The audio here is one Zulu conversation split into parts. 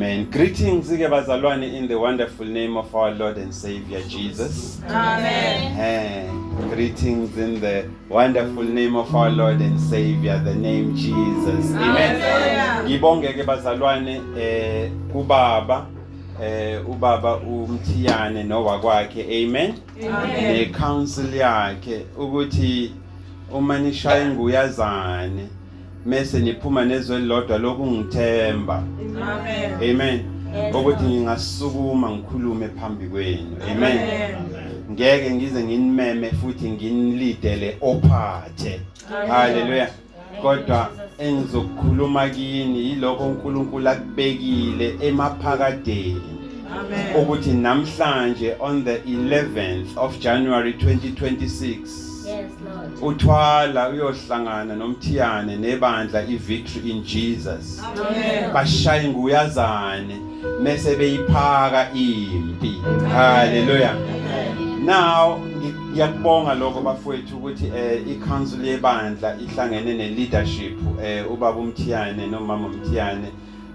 Amen. Greetings ke bazalwane in the wonderful name of our Lord and Savior Jesus. Amen. Greetings in the wonderful name of our Lord and Savior, the name Jesus. Amen. Ngibonge ke bazalwane ubaba uMthiyane nowakwakhe. Amen. Ne council yakhe ukuthi uma nishaya nguyazane mase niphuma nezwe lodwa lokungithemba. Amen. Ukuthi ngingasukuma ngikhulume phambi kwenu. Amen. Ngeke ngize nginimeme futhi nginilidele ophathe. Hallelujah. Kodwa engizokukhuluma kini yiloko uNkulunkulu akubekile emaphakadeni. Amen. Ukuthi namhlanje on the 11th of January 2026 Yes, Lord. uthwala uyohlangana noMthiyane nebandla iVictory in Jesus. Amen. Bashaya nguyazane mase beyiphaka impi. Hallelujah. Now ngiyakubonga lokho bafowethu ukuthi iCouncil yebandla ihlangene neleadership ubaba uMthiyane nomama uMthiyane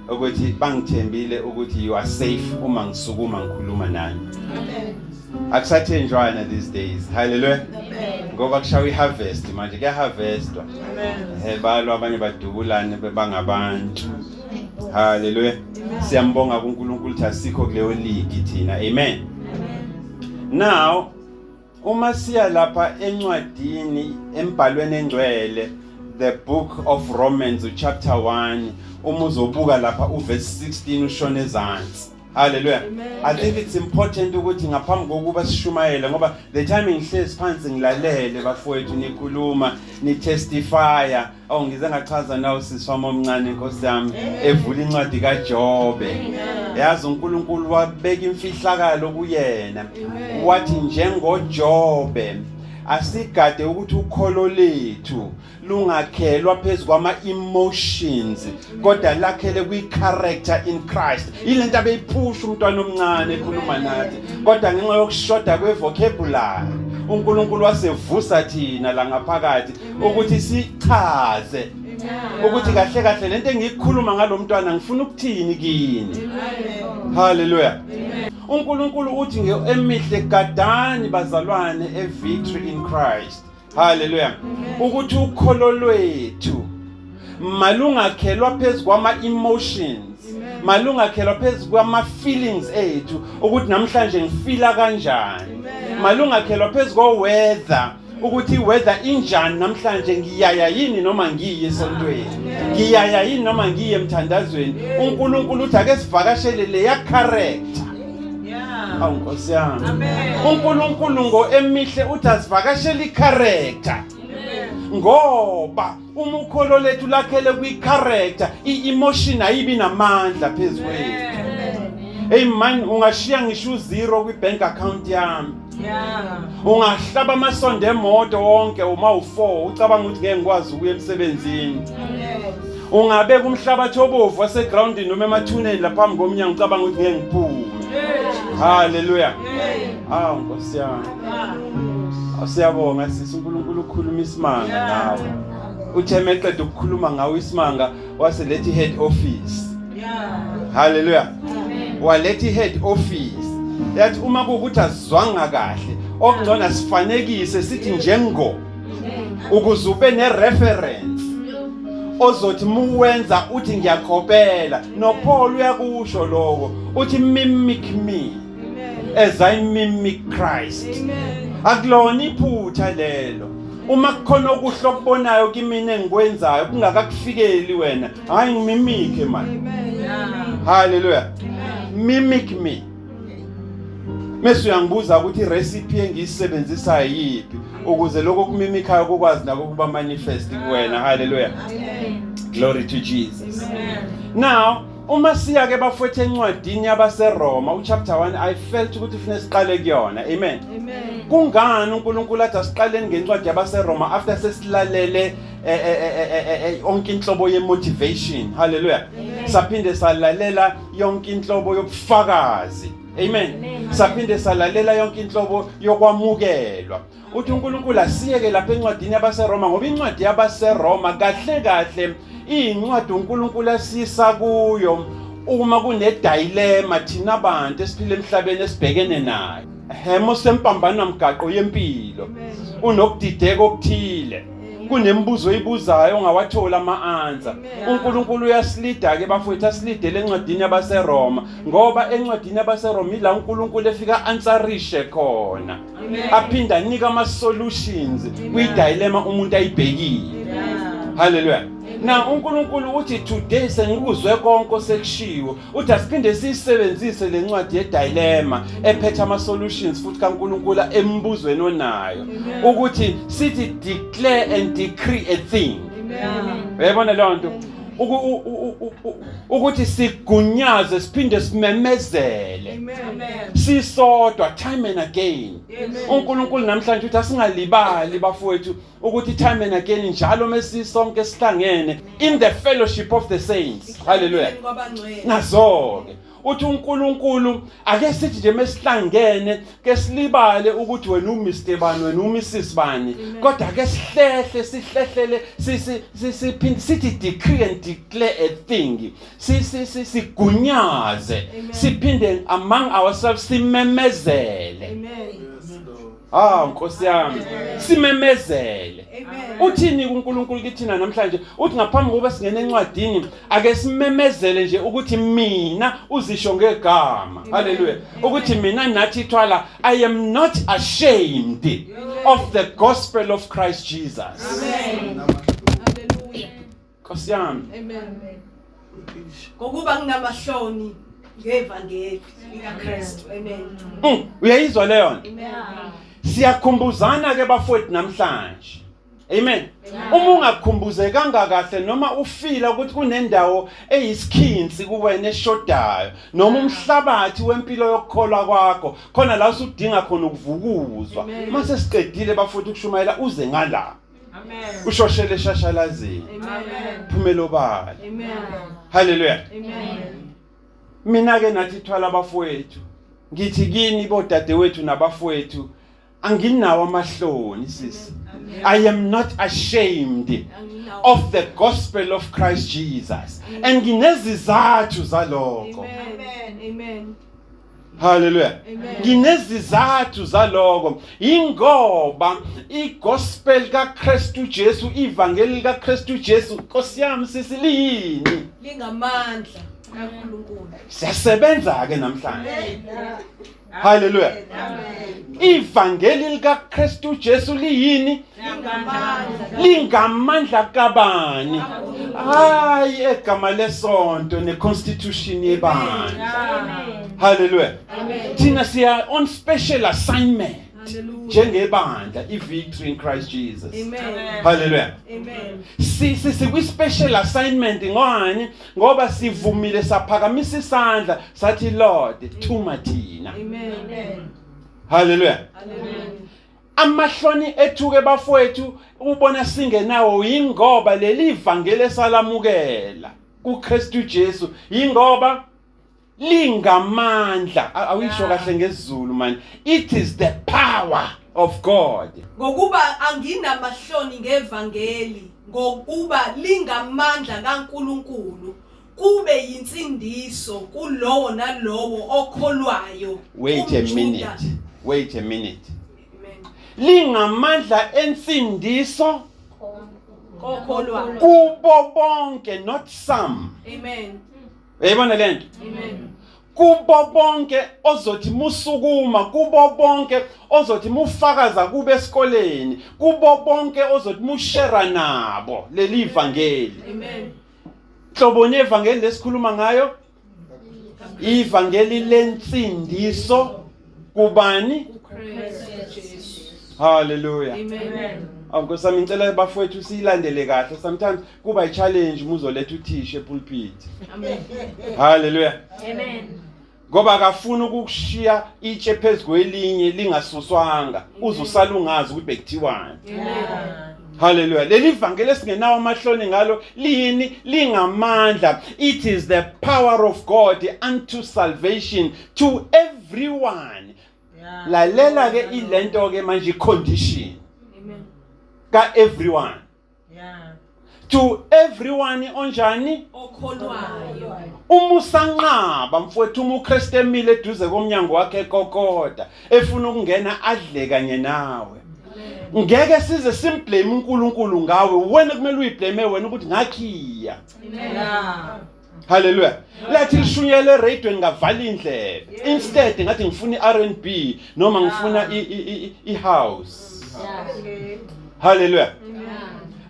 ukuthi bangithembile ukuthi you are safe uma ngisukuma ngikhuluma nani. Amen. Akusathenjwana these days. Hallelujah. Amen. Ngoba kushawa iharvest manje kuyaharvestwa. Amen. Balo abanye badubulane bebangabantu. Hallelujah. Siyambonga kuNkulunkulu ukuthi asikho kuleyo league thina. Amen. Now uma siya lapha encwadini embhalweni engcwele the book of Romans chapter 1 uma uzobuka lapha uverse 16 ushona ezantsi. Hallelujah. I think it's important ukuthi ngaphambi kokuba sishumayele ngoba the time ngihlezi phansi ngilalele bafowethu nikhuluma ni testifya ngize ngachaza nawo sisifama omncane inkosi yami evula incwadi kaJobe. Yazi uNkulunkulu wabeka imfihlakalo kuyena wathi njengoJobe asigade ukuthi ukholo lethu lungakhelwa phezulu kwama emotions kodwa lakhele kwi character in Christ. Ilento abeyiphusha umntwana omncane ekhuluma nathi kodwa ngenxa yokushoda kwe vocabulary uNkulunkulu wasevusa thina la ngaphakathi ukuthi sichaze ukuthi kahle kahle lento engiyikhuluma ngalomntwana ngifuna ukuthini kini. Hallelujah. uNkulunkulu uthi emihle gadani bazalwane eVictory in Christ. Hallelujah. Ukuthi ukholo lwethu malungakhelwa phezulu kwama emotions, malungakhelwa phezulu kwama feelings ethu ukuthi namhlanje ngifila kanjani, malungakhelwa phezulu kwa weather ukuthi weather injani namhlanje ngiyaya yini noma ngiye esontweni, ngiyaya yini noma ngiye emthandazweni. uNkulunkulu uthi ake sivakashele leya character. Awu Nkosi yami. uNkulunkulu emihle uthi asivakashele icharacter. Ngoba uma ukholo lethu lakhele kwi character i-emotion ayibi namandla phezulu kwethu. Hey man, ungashiya ngisho 0 kwi bank account yami. Ungahlaba amasonto emoto wonke uma u4 ucabanga ukuthi ngeke ngikwazi ukuya emsebenzini. Ungabeka umhlabathi obovu wasegroundini noma emathuneni laphambi komnyango ucabanga ukuthi ngeke ngiphume. Hallelujah. Nkosi yami. Siyabonga sisi uNkulunkulu ukhuluma isimanga nawe. Utheme eqeda ukukhuluma ngawe isimanga waselethi head office. Hallelujah. Walethi head office. Yathi uma kuukuthi azwanga kahle okungcona sifanekise sithi njengo ukuze ube ne reference ozothi muwenza uthi ngiyakopela. No Paul uyakusho lokho uthi mimic me as I mimic Christ. Akulona iphutha lelo. Uma kukhona okuhle okubonayo kimi engikwenzayo kungakakufikeli wena hayi ngimimike manje. Hallelujah. Mimic me. Mase uyangibuza ukuthi recipe engiyisebenzisa yipi ukuze lokho kumimikayo kokwazi nako kuba manifest kuwena. Hallelujah. Glory to Jesus. Now uma siya ke bafowethu encwadini yabaseRoma chapter 1 I felt ukuthi ufune siqale kuyona. Amen. Kungani uNkulunkulu athi asiqaleni ngencwadi yabaseRoma after sesilalele yonke inhlobo yemotivation. Hallelujah. Saphinde salalela yonke inhlobo yobufakazi. Amen. Saphinde salalela yonke inhlobo yokwamukelwa. Uthi uNkulunkulu asiyeke lapha encwadini yabaseRoma ngoba incwadi yabaseRoma kahle kahle incwadi uNkulunkulu asisa kuyo uma kune dilemma thina abantu esiphila emhlabeni esibhekene nayo hemo sempambano mgaqo yempilo unokudideka okuthile kunembuzo oyibuzayo ongawathola ama-answer uNkulunkulu uyasilida ke bafowethu asilidele encwadini yabaseRoma ngoba encwadini yabaseRoma ila uNkulunkulu efika answerishe khona aphinda anika ama-solutions kwi-dilemma umuntu ayibhekile. Hallelujah. Na uNkulunkulu uthi today sengikuzwe konke osekushiwo uthi asiphinde siyisebenzise lencwadi yedilemma ephethe ama-solutions futhi kaNkulunkulu embuzweni onayo ukuthi sithi declare and decree a thing. Uyabona leyo nto ukuthi sigunyaze siphinde simemezele sisodwa time and again. uNkulunkulu namhlanje uthi asingalibali bafowethu ukuthi time and again njalo mesisonke sihlangene in the fellowship of the saints. Hallelujah. Nazo-ke uthi uNkulunkulu ake sithi nje mesihlangene ke silibale ukuthi wena uMr bani wena uMrs bani kodwa ake sihlehlele siphinde sithi decree and declare a thing sigunyaze siphinde among ourselves simemezele. Nkosi yami simemezele. Uthini uNkulunkulu kithina namhlanje uthi ngaphambi kokuba singene encwadini ake simemezele nje ukuthi mina uzisho ngegama. Hallelujah. Ukuthi mina nathi thwala I am not ashamed of the gospel of Christ Jesus. Amen. Hallelujah. Nkosi yami. Amen. Ngokuba nginamahloni ngevangeli likaKristu. Amen. Uyayizwa leyo nto? Amen. Siyakhumbuzana ke bafowethu namhlanje. Amen. Uma ungakhumbuzekanga kahle noma ufila ukuthi kunendawo eyisikhinzi kuwena eshodayo noma umhlabathi wempilo yokukholwa kwakho khona la usudinga khona ukuvukuzwa mase siqedile bafowethu ukushumayela uze ngala. Amen. Ushoshele shashalazini. Amen. Phumelo bala. Amen. Hallelujah. Amen. Mina ke nathi thwala bafowethu ngithi kini bodadewethu nabafowethu anginawo amahloni sisi. I am not ashamed of the gospel of Christ Jesus. And nginezizathu zalokho. Amen. Amen. Hallelujah. Amen. Nginezizathu zalokho ingoba igospel kaKristu Jesu ivangeli likaKristu Jesu Nkosi yami sisi lini Lingamandla kaNkulunkulu. siyasebenza ke namhlanje. Hallelujah. Ivangeli likaKristu Jesu liyini? Lingamandla kabani? Hayi egama lesonto neconstitution yebandla. Hallelujah. Thina siya on special assignment njengebandla iVictory in Christ Jesus. Amen. Hallelujah. Amen. Sikwi special assignment ngani ngoba sivumile saphakamisa isandla sathi Lord thuma thina. Amen. Hallelujah. Amen. Amahloni ethuke bafowethu ubona singenawo ingoba leli ivangeli esalamukela kuKristu Jesu ingoba lingamandla awuyisho kahle ngesizulu man it is the power of God. Ngokuba anginamahloni ngevangeli ngokuba lingamandla kaNkulunkulu kube yinsindiso kulowo nalowo okholwayo. Wait a minute. Amen. Lingamandla ensindiso Okholwayo. kubo bonke not some. Amen. Uyabona lento? Amen. Kubo bonke ozothi musukuma kubo bonke ozothi mufakaza kube esikoleni kubo bonke ozothi mushare nabo leli ivangeli. Amen. Hlobo nevangeli lesikhuluma ngayo ivangeli lensindiso kubani? Hallelujah. Amen. Awukosami ngicela bafowethu siyilandele kahle sometimes kuba i-challenge muzoletha uthisha epulpit. Amen. Hallelujah. Amen. Ngoba akafuna ukushiya itshe phezukwelinye lingasuswanga uzusala ungazi ukuthi bekuthiwani. Amen. Hallelujah. Leli ivangeli esingenawo amahloni ngalo lini lingamandla. It is the power of God unto salvation to everyone. Lalela ke ilento ke manje condition Amen. ka everyone. to everyone onjani okholwayo umusanqaba mfowethu uMkristu emile eduze komnyango wakhe kokoda efuna ukungena adle kanye nawe ngeke size simblame uNkulunkulu ngawe wena kumele uyiblame wena ukuthi ngakhiya haleluya lathi lishunyele radio ngavala indlebe instead ngathi ngifuna iR&B noma ngifuna ihouse haleluya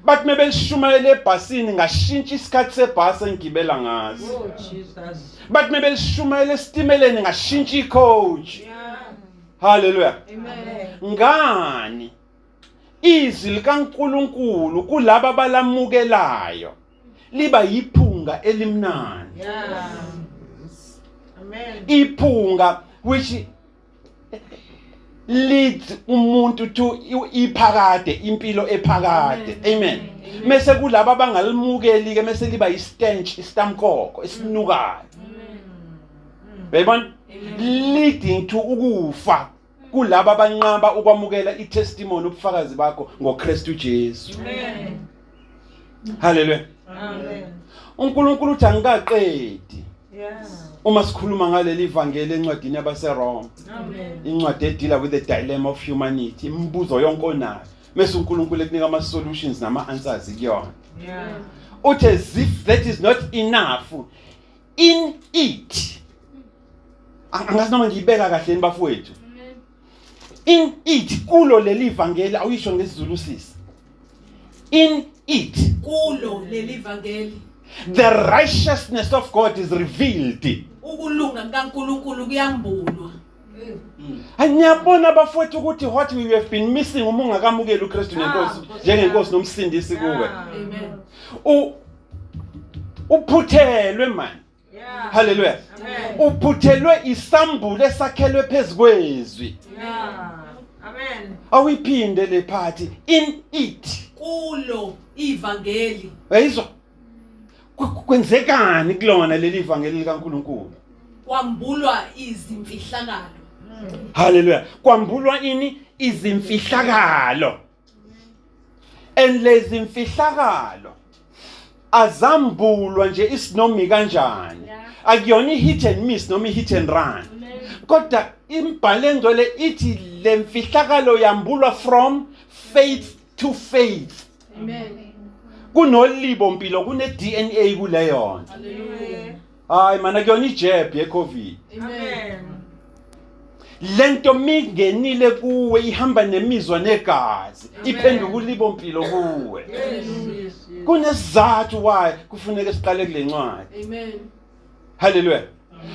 but mebelishumayele ebhasini ngashintsha isikhathi sebhasi engibela ngaso Oh Jesus. but mebelishumayele esitimeleni ngashintsha icoach haleluya amen ngani izwi likaNkulunkulu kulabo abalamukelayo liba yiphunga elimnandi Yeah. Amen. iphunga which leads umuntu to iphakade impilo ephakade amen mase kulabo abangalimukeli ke mase liba istench istamkoko esinukayo bayibona leading to ukufa kulabo abanqaba ukwamukela itestimony ubufakazi bakho ngoKristu Jesu Amen. haleluya Amen. uNkulunkulu uthi angikaqedi Yeah. uma sikhuluma ngaleli ivangeli encwadini yabaseRoma Amen. incwadi edila with the dilemma of humanity imibuzo yonke onayo mase uNkulunkulu ekunika ama solutions nama answers kuyona Yeah. uthi as if that is not enough in it angazi noma ngiyibeka kahle nibafowethu in it kulo leli ivangeli awuyisho ngesizulu sisi in it kulo leli vangeli the righteousness of God is revealed ukulunga kaNkulunkulu kuyambulwa Anyabona abafowethu ukuthi what we have been missing uma ungakamukela uKristu nenkosi njengenkosi nomsindisi kuwe amen uphuthelwe man Yeah. haleluya Amen. uphuthelwe isambulo esakhelwe phezukwezwi Yeah. Amen. awuyiphinde le party in it kulo ivangeli uyizwa kwenzekani kulona leli ivangeli likaNkulunkulu kwambulwa izimfihlakalo haleluya kwambulwa ini izimfihlakalo lezi imfihlakalo azambulwa nje isinomi kanjani akuyona hit and miss noma hit and run kodwa imbhalo engcwele ithi lemfihlakalo yambulwa from faith to faith amen kunolibo mpilo kune DNA kuleyo haleluya hayi mana kuyona ijeb yeCovid amen lento mingenile kuwe ihamba nemizwa negazi iphenduka ulibo mpilo kuwe Yes. kunesizathu why kufuneka siqale kule ncwadi amen haleluya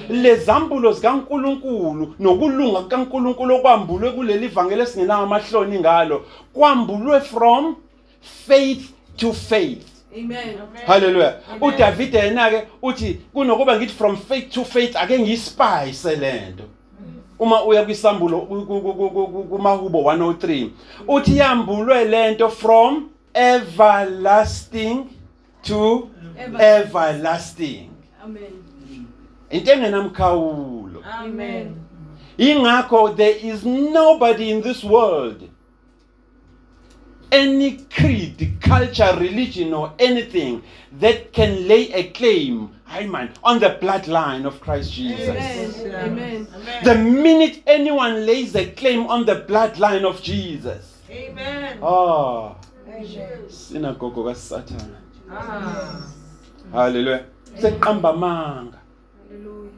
lezambulo zikaNkulunkulu nokulunga kaNkulunkulu okwambulwe kuleli ivangeli esingenayo amahloni ngalo kwambulwe from faith to faith amen haleluya uDavid yena ke uthi kunokuba ngithi from faith to faith ake ngiyispice lento uma uya kwisambulo kumahubo 103 uthi yambulwe lento from everlasting to everlasting amen into engenamkhawulo amen ingakho there is nobody in this world any creed culture religion or anything that can lay a claim on the bloodline of Christ Jesus. amen amen The minute anyone lays a claim on the bloodline of Jesus, Amen. sinagogo kaSathana. Ah. Hallelujah. Seqamba manga. haleluya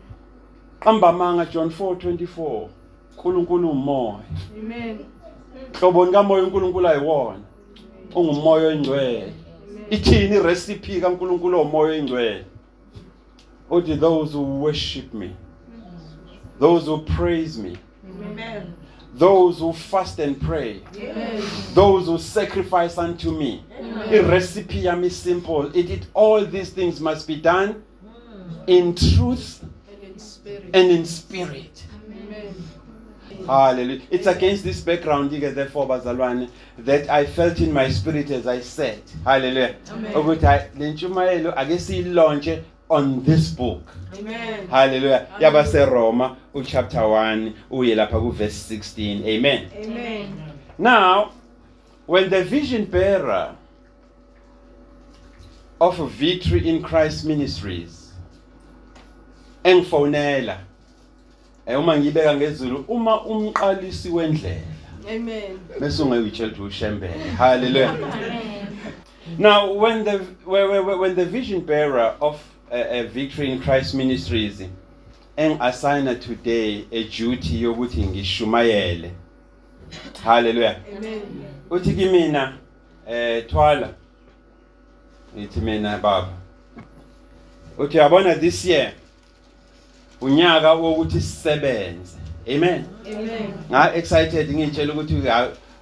Qamba manga John 4:24. uNkulunkulu umoya. amen Hlobo kamoya uNkulunkulu ayiwona. Ungumoya oyingcwele. Ithini irecipe kaNkulunkulu omoya oyingcwele? Uthi those who worship me, those who praise me, Amen. those who fast and pray, amen those who sacrifice unto me. The recipe is simple. All these things must be done in truth and in spirit and in spirit. amen Hallelujah. It's against this background, therefore, bazalwane, that I felt in my spirit as I said. Hallelujah. Amen. Ukuthi le ntshumayelo ake silaunche on this book. amen Hallelujah. YabaseRoma chapter 1 uye lapha ku verse 16. Amen. amen Now, when the vision bearer of Victory in Christ Ministries engifonela uma ngibeka ngezulu uma umqalisi wendlela Amen. bese ungayitshela ukuthi ushembele. Hallelujah. Now when the vision bearer of Victory in Christ Ministries assign today a duty yokuthi ngishumayele. Hallelujah. Amen. Uthi kimina Thwala ngithi mina baba uthi yabona this year unyaka wokuthi sisebenze. Amen. Amen. Nga excited ngitshela ukuthi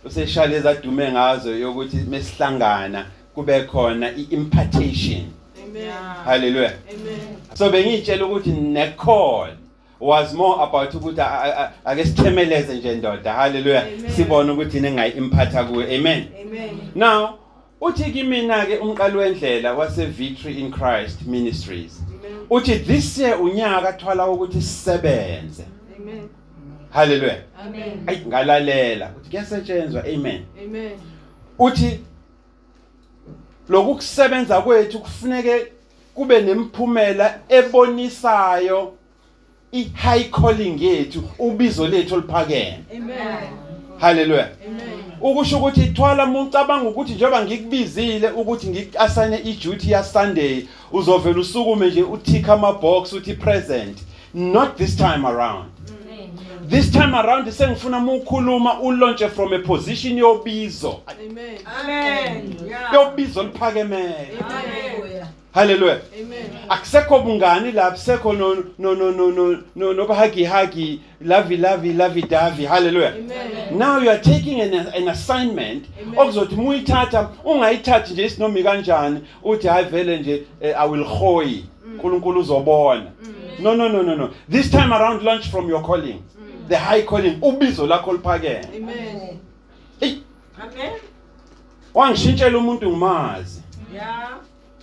useshale zadume ngazo yokuthi mesihlangana kube khona impartation. Amen. Hallelujah. Amen. So bengitshela ukuthi ne call was more about ukuthi ake sithemeleze nje ndoda. Hallelujah. Amen. Sibone ukuthi ningayi impatha kuwe. Amen. Amen. Now uthi kimina ke umqali wendlela wase Victory in Christ Ministries Amen. uthi this year unyaka Thwala ukuthi sisebenze. Amen. Hallelujah. Amen. Ayi ngalalela uthi kuyasetshenzwa. Amen. Amen. Uthi lokusebenza kwethu kufuneke kube nemphumela ebonisayo high calling yethu ubizo lethu oliphakeme. Amen. Hallelujah. Amen. Ukusho ukuthi Thwala ucabanga ukuthi njengoba ngikubizile ukuthi ngikasane iduty ya Sunday uzovela usukume nje uthika ama box uthi present. Not this time around. This time around sengifuna ukukhuluma ulaunche from a position yobizo. Amen. Amen. Yeah. Yobizo liphakeme. Amen. Hallelujah. Amen. Akusekho bungani lapho sekho no hagi lavi davi. Hallelujah. Amen. Now you are taking an assignment okuzothi muyithatha ungayithathi nje isinomi kanjani uthi hayi vele nje I will khoyi uNkulunkulu uzobona. No. This time around launch from your calling. The high calling ubizo lakho liphakeme. Amen. Amen. Wangishintshela umuntu ngimazi. Yeah.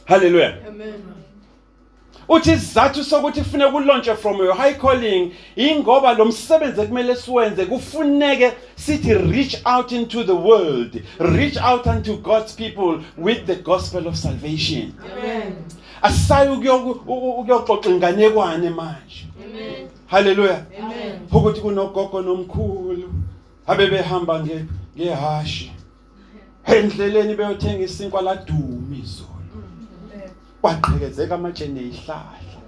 Hallelujah. Amen. Uthi izathu sokuthi kufuneka ulaunche from your high calling ingoba lo msebenzi ekumele siwenze kufuneke sithi reach out into the world, reach out unto God's people with the gospel of salvation. Amen. Asayi ukuyoxoxa inganekwane manje. Amen. Hallelujah. Amen. Ukuthi kunogogo nomkhulu habe behamba ngehashi endleleni beyothenga isinkwa laduma izolo kwaqhekezeka amatshene ezihlahla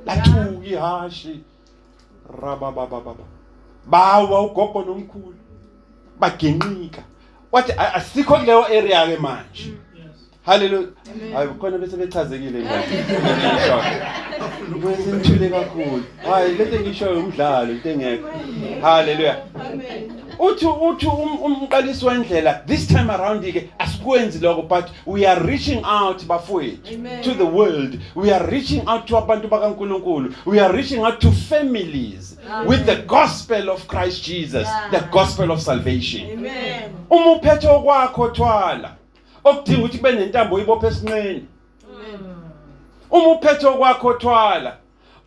lathuka ihashi rababababa bawa ugogo nomkhulu bagenqika wathi asikho kuleyo area ke manje. Hallelujah. Hayi khona bese bechazekile ngisho. Ngizithule kakhulu. Hayi lethe ngisho umdlalo into engekho. Hallelujah. Amen. Uthi umqalisi wendlela this time around ke asikwenzi lokho but we are reaching out bafowethu Amen. to the world. We are reaching out to abantu bakaNkulunkulu. We are reaching out to families with the gospel of Christ Jesus, the gospel of salvation. Amen. Uma uphethe okwakho Thwala okudinga ukuthi kube nentambo oyibophe esinqeni. Uma uphethe okwakho Thwala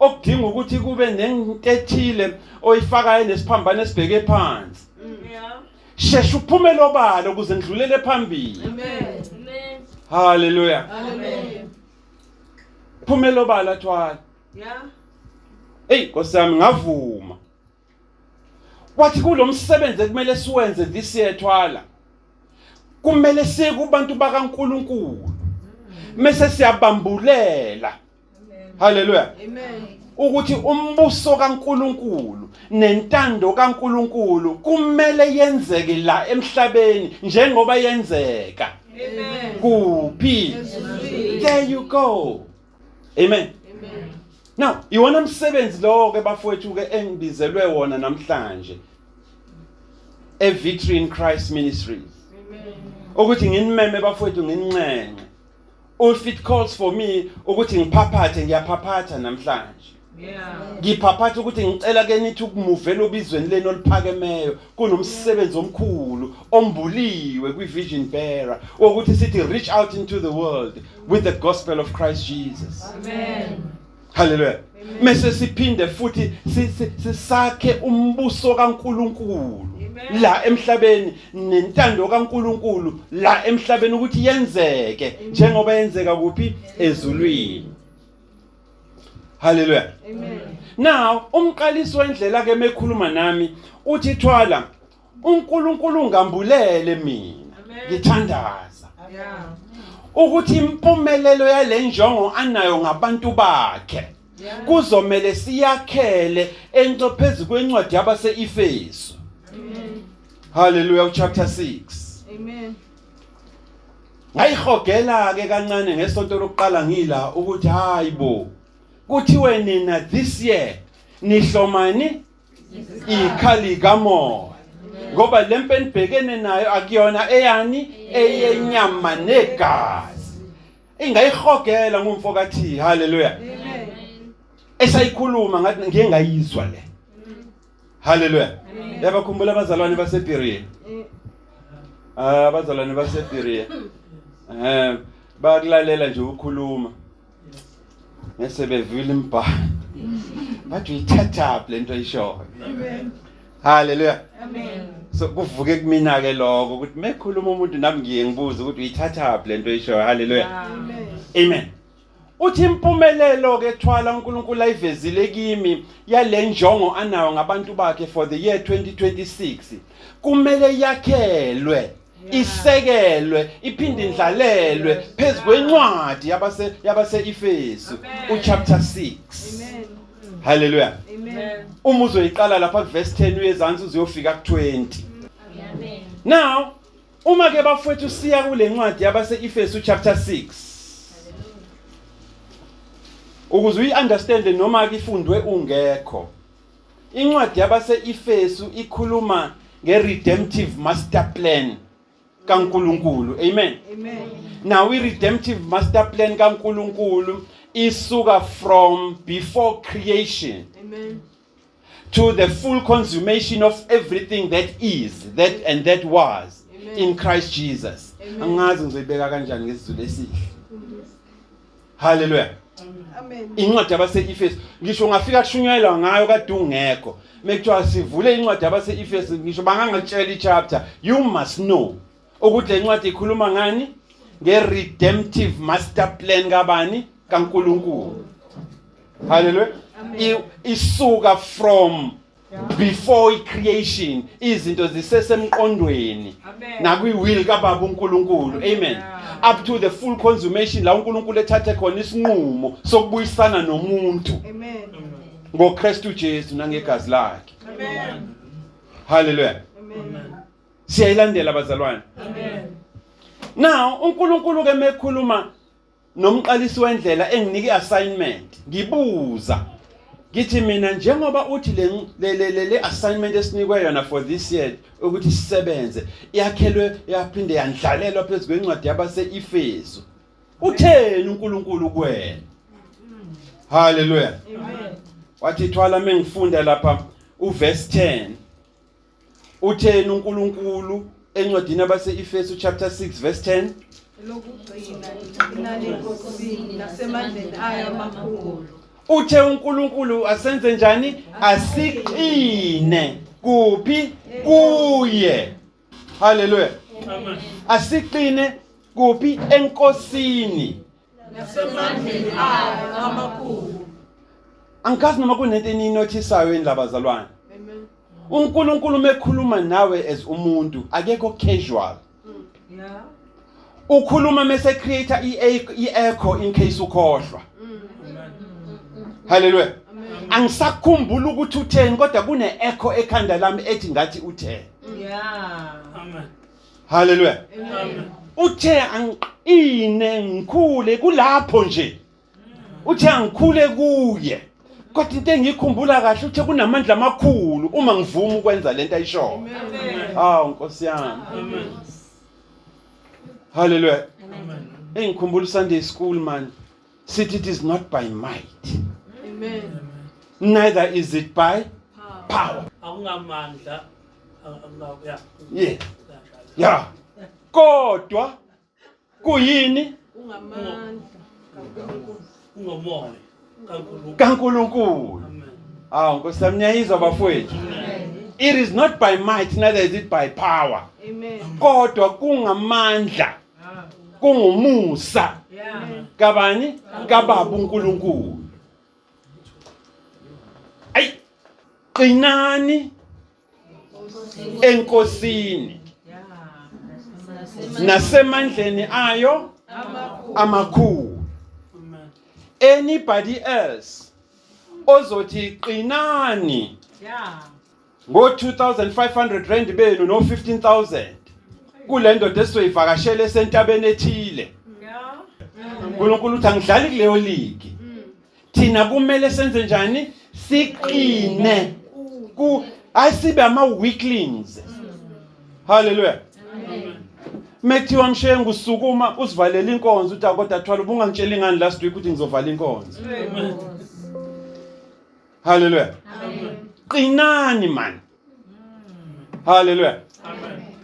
okudinga ukuthi kube nentethile oyifaka enesiphambano esibheke phansi. Yeah. Shesha uphumele obalo ukuze ngidlulele phambili. Amen. Hallelujah. Amen. Phumele obalo Thwala. Yeah. Hey Nkosami ngavuma. Wathi kulomsebenzi ekumele siwenze this year Thwala. Kumele siye kubantu bakaNkulunkulu. Mase siyabambulela. Hallelujah. Amen. Ukuthi umbuso kaNkulunkulu nentando kaNkulunkulu kumele yenzeke la emhlabeni njengoba yenzeka. Amen. Kuphi? There you go. Amen. Amen. Now, iwona umsebenzi lo ke bafowethu ke engibizelwe wona namhlanje. A Victory in Christ Ministries. Amen. Ukuthi nginimeme bafowethu nginincenxe. If it calls for me ukuthi ngiphaphathe ngiyaphaphatha namhlanje. Yeah. Ngiphaphatha ukuthi ngicela ke nithi ukumuvela obizweni leni oliphakemeyo kunomsebenzi omkhulu ombuliwe kwivision bearer ukuthi sithi reach out into the world with the gospel of Christ Jesus. Amen. Hallelujah. Mase siphinde futhi sisakhe umbuso kaNkulunkulu. Amen. la emhlabeni nentando kaNkuluNkulu la emhlabeni ukuthi yenzeke njengoba yenzeka kuphi ezulwini. Hallelujah. Amen. Now umqaliso wendlela ke mekhuluma nami uthi thwala uNkulunkulu ngambulele mina ngithandaza Yeah. ukuthi impumelelo yale njongo anayo ngabantu bakhe kuzomela siyakhele encophezi kwencwadi yabase-Efesu. Hallelujah, chapter 6. Amen. Ngayihogela ke kancane ngesonto lokuqala ngila ukuthi hayibo kuthiwe nina this year nihlomani ikhali kamoya ngoba lempe enibhekene nayo akuyona eyani eyenyama negazi. Ingayihogela ngumfokathi. Hallelujah. Amen. Esayikhuluma ngathi ngeke ngayizwa le. Hallelujah. Yabakhumbula abazalwane baseBerea. Abazalwane baseBerea. Bakulalela nje ukukhuluma. Ngese bevile imbhalo. Bathi uyithatha lento ayishoyo. Amen. Hallelujah. Amen. So kuvuke kumina ke lokho ukuthi mekhuluma umuntu nami ngiye ngibuza ukuthi uyithatha lento ayishoyo. Hallelujah. Amen. Amen. Uthi impumelelo ke thwala uNkulunkulu ayivezile kimi yale njongo anayo ngabantu bakhe for the year 2026 kumele yakhelwe isekelwe iphinde indlalelwe phezukwencwadi yabase-Efesu uchapter 6. Amen. Hallelujah. Amen. Uma uzoyiqala lapha kuverse 10 uyezansi uzofika ku20. Amen. Now uma ke bafowethu siya kule ncwadi yabase-Efesu chapter 6 ukuze uyi-understand noma ifundwe ungekho. Incwadi yabase-Efesu ikhuluma nge-redemptive master plan kaNkulunkulu. Amen. Amen. Now i-redemptive master plan kaNkulunkulu isuka from before creation Amen. to the full consummation of everything that is, that was in Christ Jesus. Angazi ngizoyibeka kanjani ngesizulu esihle. Hallelujah. Amen. Incwadi yabase-Efesu ngisho ungafika kushunyayelwa ngayo kade ungekho mekuthiwa sivule incwadi yabase-Efesu ngisho bangangitshela ichapter you must know ukuthi le ncwadi ikhuluma ngani nge-redemptive master plan kabani kaNkulunkulu. Hallelujah. Isuka from before creation izinto zisesemqondweni nakwi-will kaBaba uNkulunkulu. Amen. Up to the full consummation la uNkulunkulu ethathe khona isinqumo sokubuyisana nomuntu Amen. ngoKristu Jesu nangegazi lakhe. Amen. Hallelujah. Amen. Siyayilandela abazalwane. Amen. Now uNkulunkulu ke mekhuluma nomqalisi wendlela enginike assignment ngibuza ngithi mina njengoba uthi le assignment esinikwe yona for this year ukuthi sisebenze yakhelwe yaphinde yandlalelwa phezukwencwadi yabase-Efesu utheni uNkulunkulu kuwena. Hallelujah. Amen. Wathi thwala mengifunda lapha uverse 10 utheni uNkulunkulu encwadini yabase-Efesu chapter 6 verse 10 lokugcina inalenkosini nasemandleni ayo amakhulu. uthe uNkulunkulu asenze njani asiqine kuphi kuye. Hallelujah. Amen. Asiqine kuphi enkosini Nasemandleni ayo amakhulu. angazi noma kunento eninotisayo endaba zalwane. Amen. uNkulunkulu mekhuluma nawe as umuntu akekho casual. Yeah. Ukhuluma mase creator i-echo in case ukhohlwa. Hallelujah. Angisakhumbula ukuthi utheni kodwa kune echo ekhanda lami ethi ngathi utheni. Yeah. Amen. Hallelujah. Amen. Uthe angiqine ngikhule kulapho nje. Uthe angikhule kuye. Kodwa into engikhumbula kahle uthe kunamandla amakhulu uma ngivuma ukwenza lento ayishoyo. Amen. Nkosi yami. Amen. Hallelujah. Amen. Engikhumbula Sunday school man. Said it is not by might. Amen. Neither is it by power. Akungamandla. Yeah. Yeah. Kodwa kuyini Ungamandla. Ungomoya kaNkulunkulu. kaNkulunkulu. Amen. Nkosi yami niyayizwa bafowethu. It is not by might, neither is it by power. Amen. Kodwa kungamandla, kungumusa. Yeah. Kabani? Kababa uNkulunkulu. Ay, qinani enkosini Yeah. nasemandleni ayo amakhulu. Anybody else ozothi qinani Yeah. ngo 2500 rand benu no 15000 kule ndoda esizoyivakashela esentabeni ethile. Yeah. uNkulunkulu uthi angidlali kuleyo ligi. Thina kumele senze njani? Siqine. Asibe ama weaklings. Hallelujah. Mekuthiwa mshengu usukuma usivalela inkonzo uthi kodwa thwala ubungangitshela ingani last week ukuthi ngizovala inkonzo. Hallelujah. Qinani man. Hallelujah.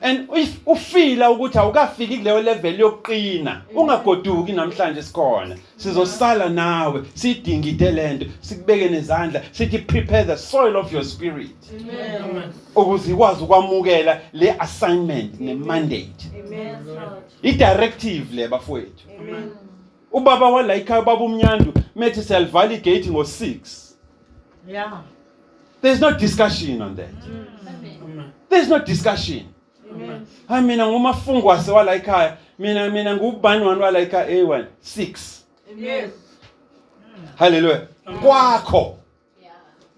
And if ufila ukuthi awukafiki kuleyo level yokuqina, ungagoduki namhlanje sikhona. Sizosala nawe, sidingide lento, sikubeke nezandla, sithi prepare the soil of your spirit. Amen. Ukuze ikwazi ukwamukela le assignment ne mandate. Amen. I directive le bafowethu. Amen. Ubaba wala ekhaya baba umnyandu methi siyalivala igate ngo6. Yeah. There's no discussion on that. There's no discussion. Amen. Hayi mina ngumafungwase wala ekhaya, mina ngubani wani wala ekhaya A1 6. Amen. Hallelujah. Kwakho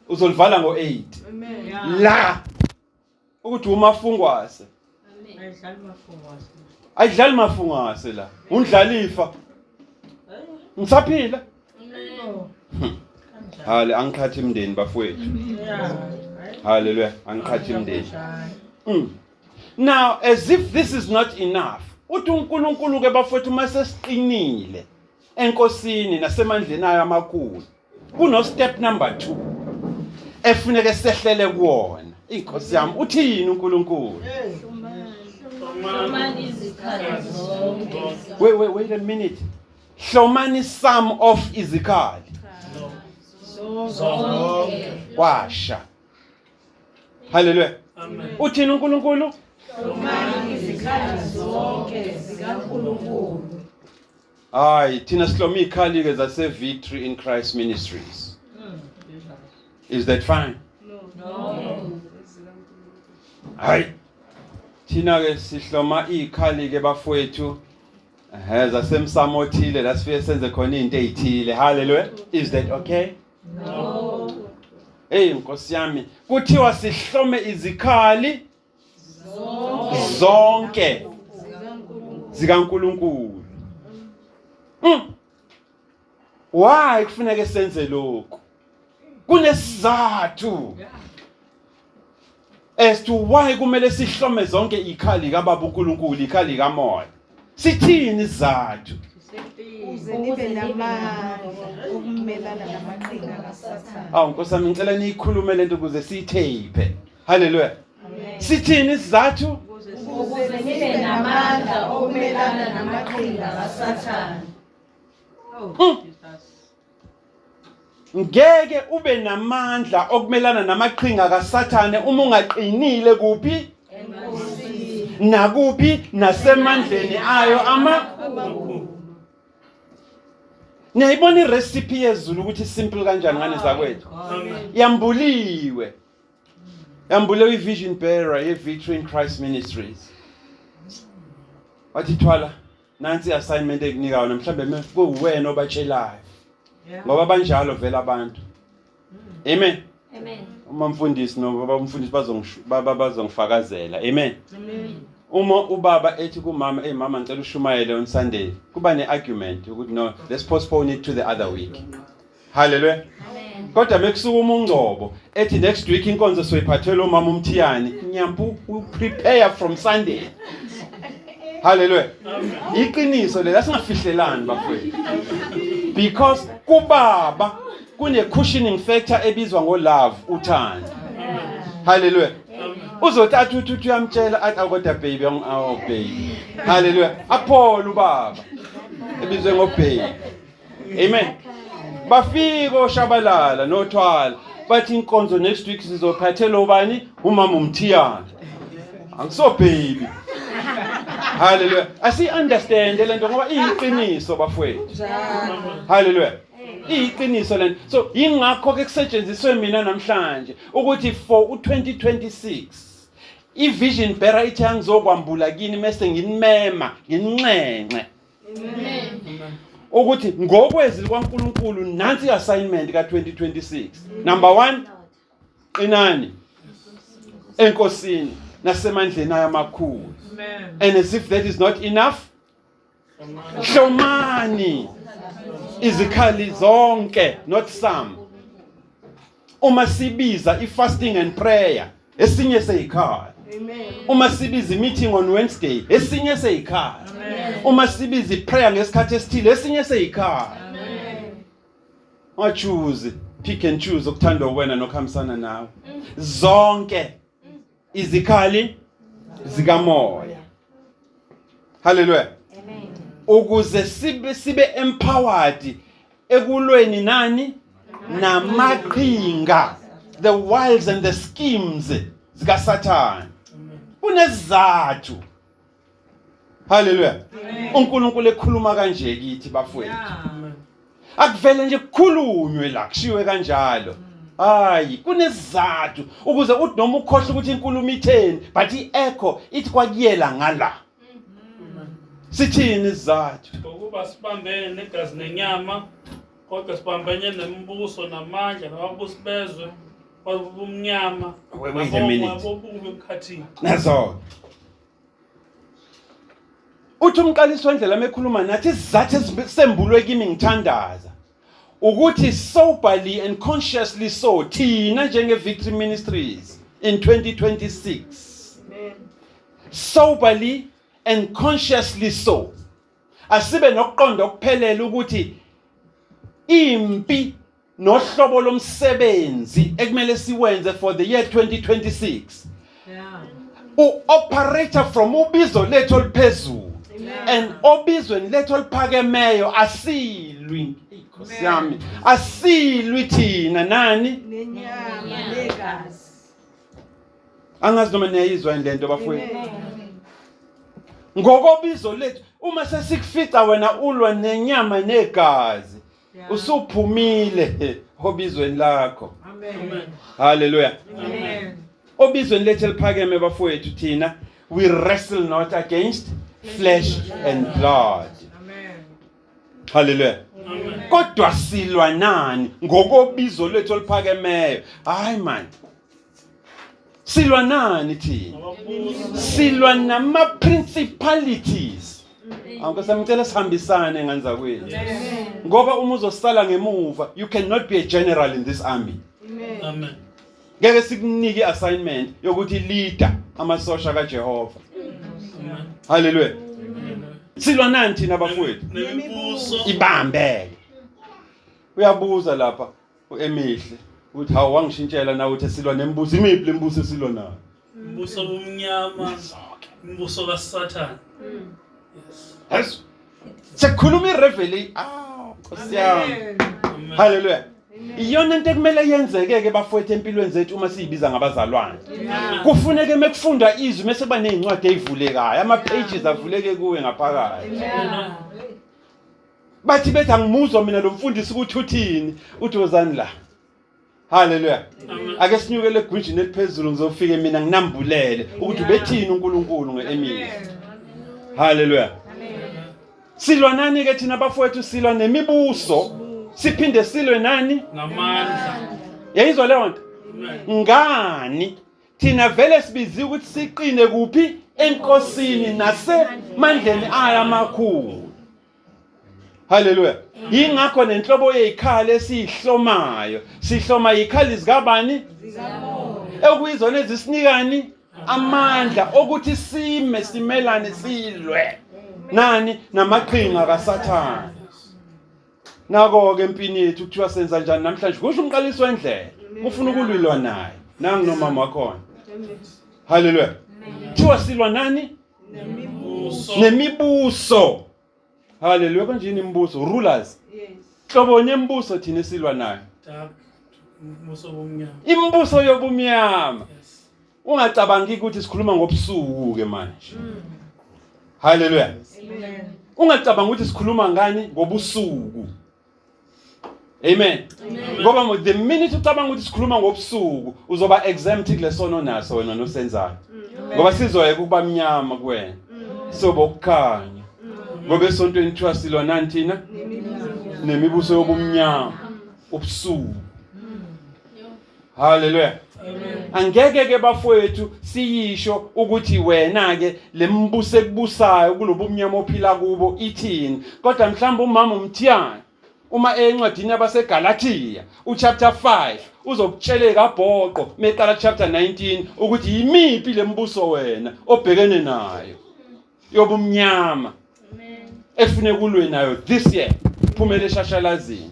uzolivala ngo8. Amen. Yeah. La ukuthi umafungwase Ayidlali mafungwase. ayidlali mafungwase la. Undlalifa. Ngisaphila. Hale angikhathi imndeni bafowethu. Yeah. Hallelujah. Angikhathi imndeni. Now, as if this is not enough, uthi uNkulunkulu ke bafowethu mase siqinile enkosini nasemandleni ayo amakhulu. Kuno step number 2. Efuneke sehlele kuwona. Inkosi yami uthini uNkulunkulu? Wait a minute. Hlomani some of izikhali. Washa. Hallelujah. Amen. Uthini uNkulunkulu? Hayi, thina sihloma izikhali ke zase Victory in Christ Ministries. Is that fine? No. Hayi. Thina ke sihloma izikhali ke bafowethu zasemsamo othile la sifike senze khona izinto ezithile. Hallelujah. Is that okay? No. Hey Nkosi yami, kuthiwa sihlome izikhali zonke zikaNkulunkulu. Why kufuneka senze lokho? Kunesizathu as to why kumele sihlome zonke izikhali kaBaba uNkulunkulu, izikhali kaMoya. Sithini isizathu? Ukuze namandla ukumelana namaqhinga kaSathane. Awu Nkosi yami ngicela niyikhulume lento ukuze siyitape. Hallelujah. Sithini isizathu? Ukuze nibe namandla okumelana namaqhinga kaSathane. Oh, Jesus. Ngeke ube namandla okumelana namaqhinga kaSathane uma ungaqinile kuphi? Enkosini. Nakuphi nasemandleni ayo Niyayibona irecipe yezulu ukuthi simple kanjani ngane zakwethu. Yambuliwe ivision bearer ye-Victory in Christ Ministries. Wathi thwala nansi assignment ekunika wona mhlambe kuwena obatshelayo. Ngoba banjalo vela abantu. Amen. Amen. Uma mfundisi nobaba umfundisi bazongifakazela. Amen. Amen. Uma ubaba ethi kumama, "Hey mama ngicela ushumayele on Sunday." Kuba neargument ukuthi no, let's postpone it to the other week. Hallelujah. Amen. Kodwa mekusuka uMungcobo ethi next week inkonzo soyiphathela umama uMthiyani, nyampu prepare from Sunday. Hallelujah. Iqiniso lela singafihlelani bafowethu. Because kubaba kune cushioning factor ebizwa ngo love, uthando. Hallelujah. Uzothatha uthi uyamtshela athi akodwa baby oh baby. Hallelujah. Aphola ubaba ebizwe ngo baby. Amen. Bafika oshabalala nothwala bathi inkonzo next week sizophathela ubani umama uMthiyana akuso baby hallelujah asi understand lento ngoba iyiqiniso bafowethu hallelujah iyiqiniso lento so ingakho ke kusetshenziswe mina namhlanje ukuthi for u2026 ivision bearer ithi angizokwambula kini mase nginimema nginxenxe ukuthi ngokwezi kwaNkulunkulu nansi assignment ka2026 number 1 inani enkosini nasemandleni ayamakhulu and as if that is not enough hlomani izikhali zonke not some uma sibiza ifasting and prayer esinye seyikhaya uma sibiza meeting on Wednesday esinye seyikhaya uma sibiza prayer ngesikhathi esithile esinye seyikhaya choose pick and choose okuthanda wena nokhamisana nawe zonke izikhali zikamoya hallelujah ukuze sibe empowered ekulweni nani namaqhinga the wiles and the schemes zika Satan unezathu hallelujah uNkulunkulu ekhuluma kanje kithi bafowethu akuvele nje kukhulunywe la kushiwe kanjalo hayi kunezathu ukuze uthi noma ukhohle ukuthi inkulumo itheni but i-echo ithi kwakuyela ngala sithini izathu ukuba sibambene negazi nenyama kodwa sibambene nembuso namandla nababusi bezwe babumnyama wait a minute emkhathini nazo uthi umqaliso wendlela mekhuluma nathi izathu ezisembulwe kimi ngithandaza ukuthi soberly and consciously so thina njenge Victory Ministries in 2026 soberly and consciously so asibe nokuqonda okuphelele ukuthi impi nohlobo lomsebenzi ekumele siwenze for the year 2026 operator from ubizo lethu oluphezulu and obizweni lethu oluphakemeyo asilwi Siyami asilwi thina nani nenyama negazi angazi noma niyayizwa lento bafowethu ngokobizo lethu uma sesikufica wena ulwa nenyama negazi usuphumile obizweni lakho Amen. hallelujah Amen. obizweni lethu eliphakeme bafowethu thina we wrestle not against flesh and blood Amen. hallelujah kodwa silwa nani ngokobizo lethu oliphakemeyo hayi man silwa nani thina silwa nama principalities angisamcela sihambisane nganza kwenu ngoba uma uzosala ngemuva you cannot be a general in this army amen ngeke sikunike assignment yokuthi leader amasosha kaJehova hallelujah silwa nani thina abafowethu nemibuso ibambe uyabuza lapha uEmihle uthi hawu wangishintshela nawe uthi silwa nembuso imiphi lembuso silwa nayo umbuso omnyama umbuso kaSathane yes sekhuluma irevelation Nkosiyami hallelujah iyona into ekumele yenzeke ke bafowethu empilweni zethu uma siyibiza ngabazalwane kufuneke mekufunda izwi mase banezincwadi ezivulekayo ama pages avuleke kuwe ngaphakathi bathi bethi angimuzwa mina lo mfundisi ukuthi uthini uthi wozani la hallelujah ake sinyukele egwinjini eliphezulu ngizofike mina nginambulele ukuthi bethini uNkulunkulu ngeEmihle hallelujah silwa nani ke thina bafowethu silwa nemibuso siphinde silwe nani namandla yayizwa leyo nto ngani thina vele sibizi ukuthi siqine kuphi enkosini nasemandleni ayamakhulu hallelujah ingakho nenhlobo yezikhali esihlomayo sihloma izikhali zikabani zikamoya ekuyizona ezisinikani amandla ukuthi sime simelane silwe nani namaqhinga kaSathane nako ke empini yethu kuthiwa senza njani namhlanje kusho umqaliso wendlela ufuna ukulwilwa naye nangu nomama wakhona hallelujah kuthiwa silwa nani nemibuso hallelujah kanjeni imibuso rulers yes hlobo nembuso thina silwa nayo Umbuso womnyama. Imbuso yobumnyama. Yes. Ungacabangi ukuthi sikhuluma ngobusuku ke manje. Hallelujah. Ungacabanga ukuthi sikhuluma ngani ngobusuku. Amen. Ngoba the minute ucabanga ukuthi sikhuluma ngobusuku uzoba exempt kule sono naso wena nosenzayo. Ngoba sizoyeka ukuba mnyama kuwena. Sobokukhanya. Ngoba esontweni kuthiwa silwa nani thina? Nemibuso yobumnyama, ubusuku. Hallelujah. Angeke ke bafowethu siyisho ukuthi wena ke lembuso ekubusayo kulobumnyama ophila kubo ithini. Kodwa mhlawumbe umama umthiyana uma encwadini yabaseGalatia uchapter 5 uzokutsheleka bhoqo meqala chapter 19 ukuthi yimiphi lembuso wena obhekene nayo yobumnyama efune kulwe nayo this year phumele eshashalazini.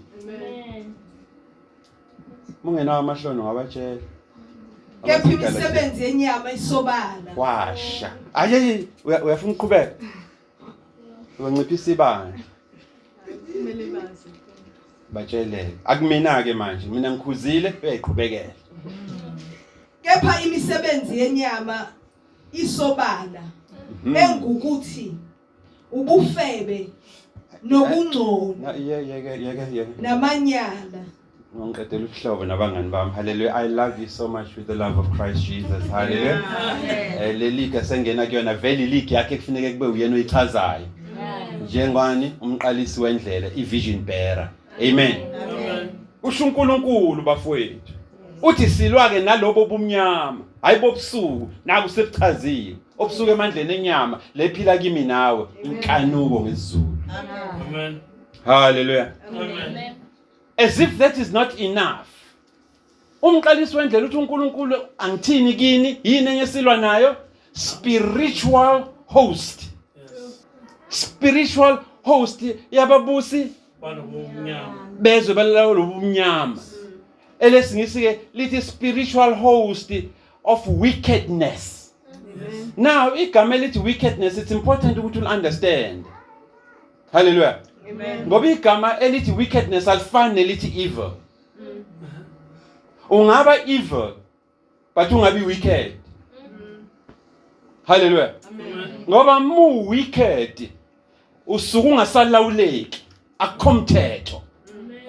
Mungenawo amahlono ngabatshela Kepha imisebenzi yenyama isobala. washa ayi uyafuna ukuqhubeka unciphisa ibandla Kumele bazi. batshele akumina ke manje mina ngikhuzile uyayiqhubekela. Kepha imisebenzi yenyama isobala. Engukuthi ubufebe nokungcola Yeke namanyala. ngiqedela ukuhlobo nabangani bami. Hallelujah. I love you so much with the love of Christ Jesus. Hallelujah. Le league sengena kuyona vele league yakhe kufanele kube uyena oyichazayo njengani umqalisi wendlela ivision bearer. Amen. Usho uNkulunkulu bafowethu uthi silwa ke nalobo bumnyama hayi bobusuku naku sebuchaziwe obusuku emandleni enyama lephila kimi nawe inkanuko ngesizulu. Amen. Hallelujah. Amen. As if that is not enough. Umqalisi wendlela uthi uNkulunkulu angithini kini yini enyesilwa nayo? Spiritual host. Yes. Spiritual host yababusi Bana bomnyama. bezwe balalo lobumnyama. Elesingisi ke lithi spiritual host of wickedness. Now igama lithi wickedness, it's important ukuthi you understand. Hallelujah. Ngoba igama elithi wickedness alifani nelithi evil. Ungaba evil but ungabi wicked. Hallelujah. Ngoba mu wicked usuku ungasalawuleki akomthetho.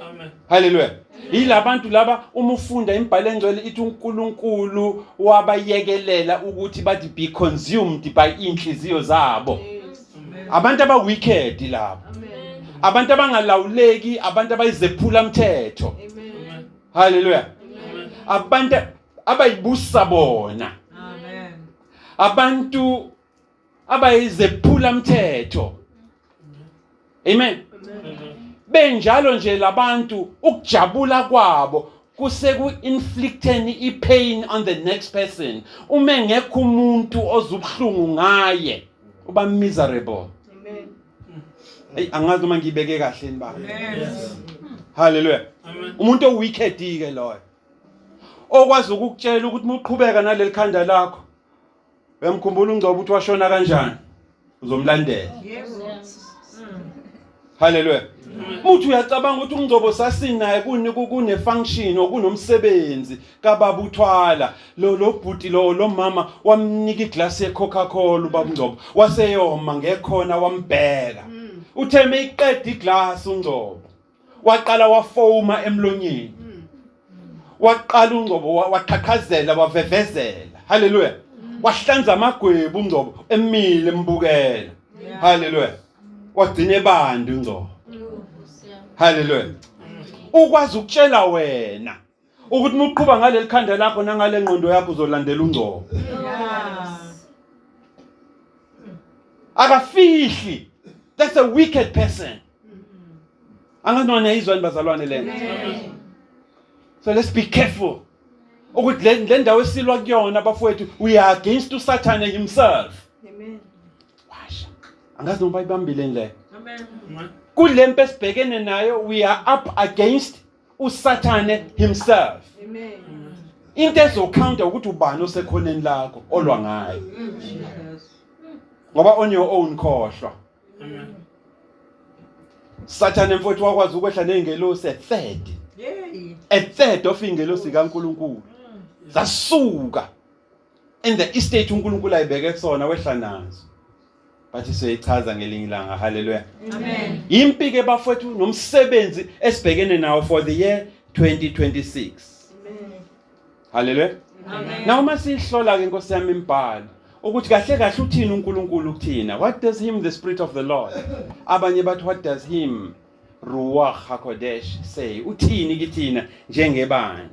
Amen. Hallelujah. Yilabantu laba uma ufunda imbhalo engcwele ithi uNkulunkulu wabayekelela ukuthi bathi be consumed by inhliziyo zabo. Abantu aba wicked labo. Abantu abangalawuleki, abantu abayizephula umthetho. Hallelujah. Abantu abayibusa bona. Amen. Abantu abayizephula umthetho. Amen. Benjalo nje labantu ukujabula kwabo kuseku inflicteni ipain on the next person. Uma ngekho umuntu ozubhlungu ngaye uba miserable. Amen. Hey angazi uma ngibeke kahle nibani. Yes. Hallelujah. Amen. Umuntu owicked ke loyo. Okwazi ukukutshela ukuthi uqhubeka naleli khanda lakho. Uyamkhumbula uNgcobo uthi washona kanjani? Uzomlandela. Hallelujah. Muthi uyacabanga ukuthi uNgcobo sasinaye kune function okunomsebenzi kababa uthwala lo bhuti lo mama wamnika iglass ye Coca-Cola ubaba uNgcobo waseyoma ngekhona wambheka utheme iqeda iglass uNgcobo waqala wafoma emlonyeni waqala uNgcobo waqhaqhazela wavevezela. Hallelujah. Wahlanza amagwebu uNgcobo emile embukela. Hallelujah. Wagcine bandi uNgcobo. Hallelujah. Ukwazi ukutshela wena ukuthi uqhubha ngaleli khanda lakho nangale ngqondo yakho uzolandela uNgcobo. Akafihli. That's a wicked person. Anganona izweni bazalwane lena. So let's be careful. Ukuthi le ndawo esilwa kuyona bafowethu we are against uSathane himself. Amen. Washa. Angazi noma bayibambile le. Amen. Kulempe esibhekene nayo we are up against uSathane himself. Amen. Into ezocounter ukuthi ubani osekhoneni lakho olwa ngayo. Ngoba on your own khohlwa. Amen. Sathane mfowethu wakwazi ukwehla nezingelosi third Yay. a third of ingelosi kaNkulunkulu zasuka in the estate uNkulunkulu ayibeke kusona wehla nazo bathi siyayichaza ngelinye ilanga. Hallelujah. Amen. Impike bafowethu nomsebenzi esibhekene nawo for the year 2026. Hallelujah. Amen. Now masihlola ke Nkosi yami imbhalo ukuthi kahle kahle uthini uNkulunkulu kuthina. What does him the spirit of the Lord? Abanye bathi what does him Ruach HaKodesh say? Uthini kithina njengebandla?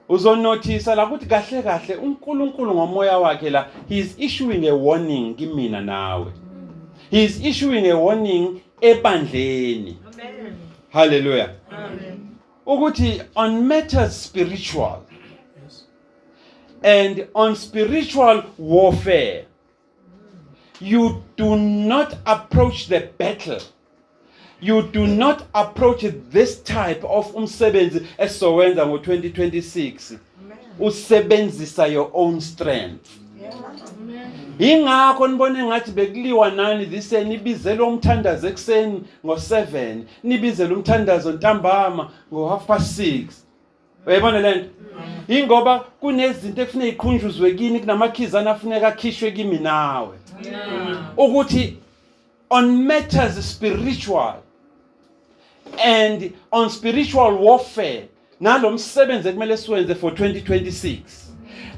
Uzonothisa la ukuthi kahle kahle uNkulunkulu ngomoya wakhe la he is issuing a warning kimina nawe. He is issuing a warning ebandleni. Amen. Hallelujah. Amen. Ukuthi on matters spiritual Yes. and on spiritual warfare, you do not approach the battle. You do not approach this type of umsebenzi esowenza ngo2026 usebenzisa your own strength. Ingakho nibone ngathi bekuliwa nani diseni ibizela umthandazo ekseni ngo7 nibizela umthandazo ntambama ngo6:30. Uyabona lento? Ingoba kunezinto ekufanele iqhunjuzwe kini kunamakhizana afuneka akhishwe kimi nawe. Ukuthi on matters spiritual and on spiritual warfare nalo msebenzi ekumele siwenze for 2026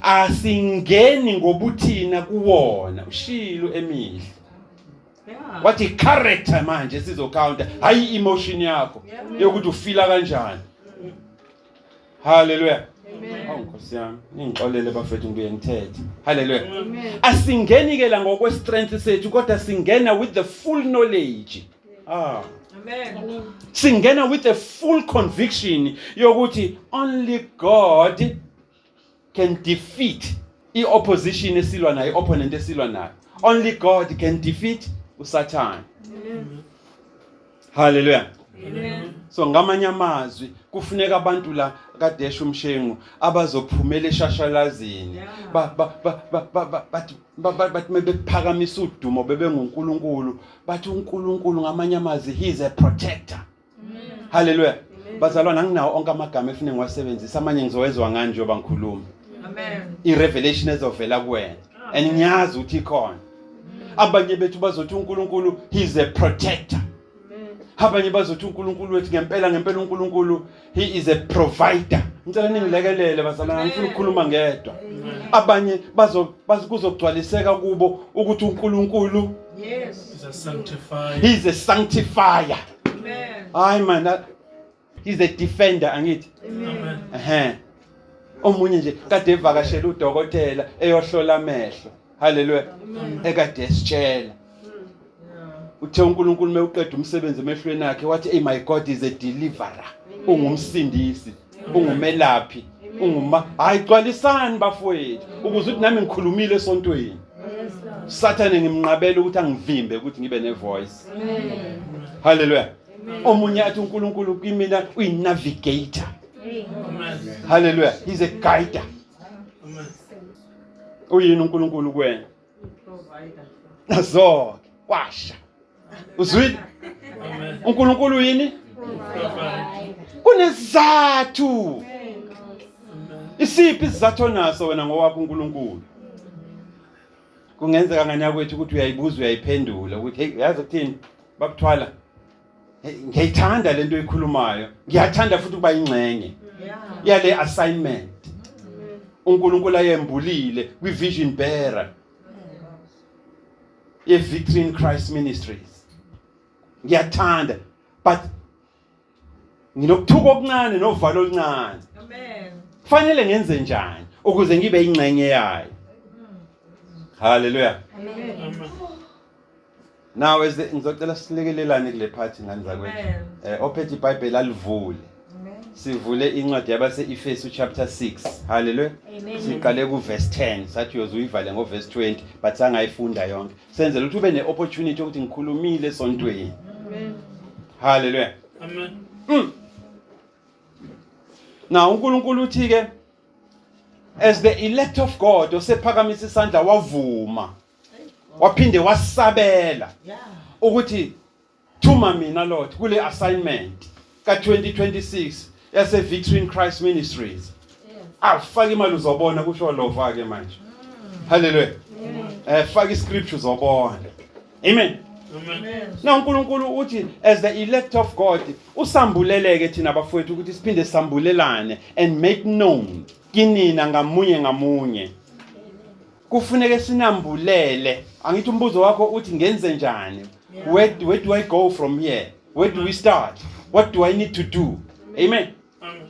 asingeni ngobuthina kuwona ushilo emihle. Yeah. What i character manje sizocounta hayi emotion yakho yokuthi ufila kanjani. Hallelujah. Amen. Nkosi yami ngixolele bafethu ngibuye ngithethe. Hallelujah. Asingeni ke la ngokwe strength sethu kodwa singena with the full knowledge. Amen. Singena with a full conviction yokuthi only God can defeat the opposition esilwa nayo, opponent esilwa nayo. Only God can defeat uSatan. Hallelujah. Amen. So ngamanye amazwi kufuneka abantu la kadesha umshengu abazophumela eshashalazini bathi mebephakamisa udumo bebenguNkulunkulu bathi uNkulunkulu ngamanye amazwi he is a protector. Hallelujah. Bazalwana nginawo onke amagama efune ngiwasebenzisa amanye ngizowezwa ngani njengoba ngikhuluma. Amen. I-revelation ezovela kuwena and ngiyazi ukuthi ikhona. Abanye bethu bazothi uNkulunkulu he is a protector. Abanye bazothi uNkulunkulu wethu ngempela uNkulunkulu he is a provider. Ngicela ningilekelele bazalwana ngifuna ukukhuluma ngedwa. Abanye bazokugcwaliseka kubo ukuthi uNkulunkulu Yes. He's a sanctifier. he is a sanctifier. Amen. Hayi man, he's a defender angithi. Amen. Omunye nje kade evakashela udokotela eyohlola amehlo. Hallelujah. Ekade esitshela uthe uNkulunkulu mewuqeda umsebenzi emehlweni akhe wathi hey my God is a deliverer. Ungumsindisi, ungumelaphi, hayi gcwalisani bafowethu ukuze uthi nami ngikhulumile esontweni. Sathane ngimnqabela ukuthi angivimbe ukuthi ngibe ne voice. Hallelujah. Omunye athi uNkulunkulu kimina uyi-navigator. Amen. Hallelujah. He's a guider. Amen. Uyini uNkulunkulu kuwena? Provider. Nazo washa. Uzwile? Amen. uNkulunkulu yini? Provide. Kunezathu. Isiphi isizathu naso wena ngowakho uNkulunkulu? Kungenzeka nganya kwethu ukuthi uyayibuza uyayiphendula ukuthi hey yazi ukuthini bakuthwala. Ngiyayithanda lento oyikhulumayo. Ngiyathanda futhi ukuba ingcenye yale assignment. uNkulunkulu ayembulile kwi vision bearer. Victory in Christ Ministries. Ngiyathanda but nginokuthuka okuncane novalo oluncane. Amen. Kufanele ngenze njani ukuze ngibe ingcenye yayo. Hallelujah. Amen. Now ngizocela silekelelane kule part ngani zakwethu. Ophethe iBhayibheli alivule. Sivule incwadi yabase Efesu chapter 6. Hallelujah. Siqale ku verse 10 sathi uyozuyivale ngo verse 20 but sangayifunda yonke. Senzele ukuthi ube neopportunity ukuthi ngikhulumile esontweni. Amen. Hallelujah. Amen. Now uNkulunkulu uthi ke as the elect of God osephakamisa isandla wavuma. Waphinde wasabela ukuthi thuma mina Lord kule assignment ka 2026 yase Victory in Christ Ministries. Awufaka imali uzobona kusho lo fake manje. Hallelujah. Faka iscripture uzobona. Amen. Amen. Na uNkulunkulu uthi as the elect of God usambuleleke thina bafowethu ukuthi siphinde sambulelane and make known kinina ngamunye. Kufuneka sinambulele. Angithi umbuzo wakho uthi ngenze njani? Where do I go from here? Where do we start? What do I need to do? Amen. Amen.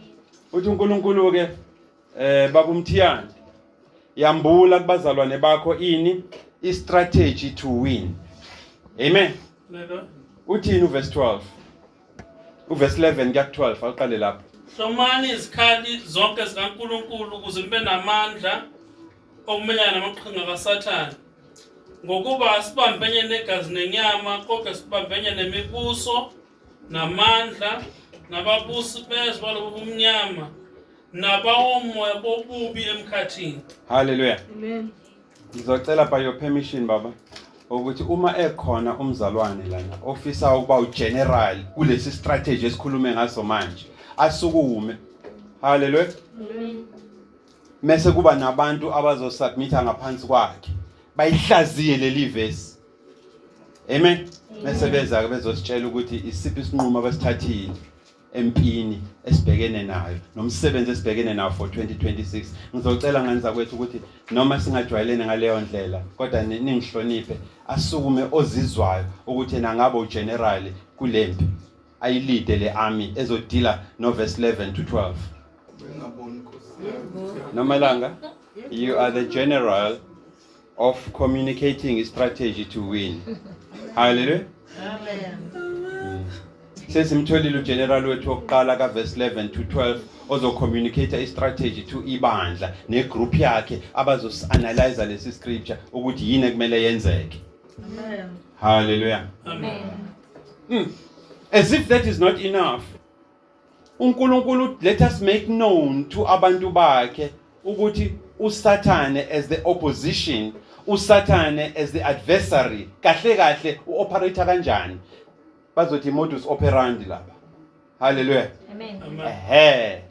Uthi uNkulunkulu ke baba uMthiyane yambula kubazalwane bakho ini strategy to win. Amen. Lelo. Uthini uverse 12? Uverse 11 kuya 12 aqale lapho. Hlomani izikhali zonke zikaNkulunkulu ukuze nibe namandla okumenyana namaqhinga kaSathane. Ngokuba asibambenye negazi nenyama kodwa sibambenye nemibuso namandla nababusi bezwe balobumnyama nabawomoya bobubi emkhathini. Hallelujah. Amen. Ngizocela by your permission baba ukuthi uma ekhona umzalwane lana ofisa ukuba ugeneral kulesi strategy esikhulume ngaso manje asukume. Hallelujah. Mase kuba nabantu abazosubmita ngaphansi kwakhe bayihlaziye leli verse. Amen. Mase beza bezositshela ukuthi isiphi isinqumo abasithathile empini esibhekene nayo nomsebenzi esibhekene nawo for 2026. Ngizocela ngenza kwethu ukuthi noma singajwayelene ngaleyo ndlela kodwa ningihloniphe asukume ozizwayo ukuthi yena ngabe ugeneral kulempi ayilide le army ezodila no verse 11 to 12. Nomalanga, you are the general of communicating strategy to win. Hallelujah. Sesimtholile ugeneral wethu oqala ka verse 11 to 12 ozo communicate strategy to ibandla ne group yakhe abazos analyze lesi scripture ukuthi yini ekumele yenzeke. Amen. Hallelujah. Amen. As if that is not enough. uNkulunkulu let us make known to abantu bakhe ukuthi uSathane as the opposition, uSathane as the adversary, kahle uoperate kanjani. Bazothi modus operandi lapha. Hallelujah. Amen. Amen.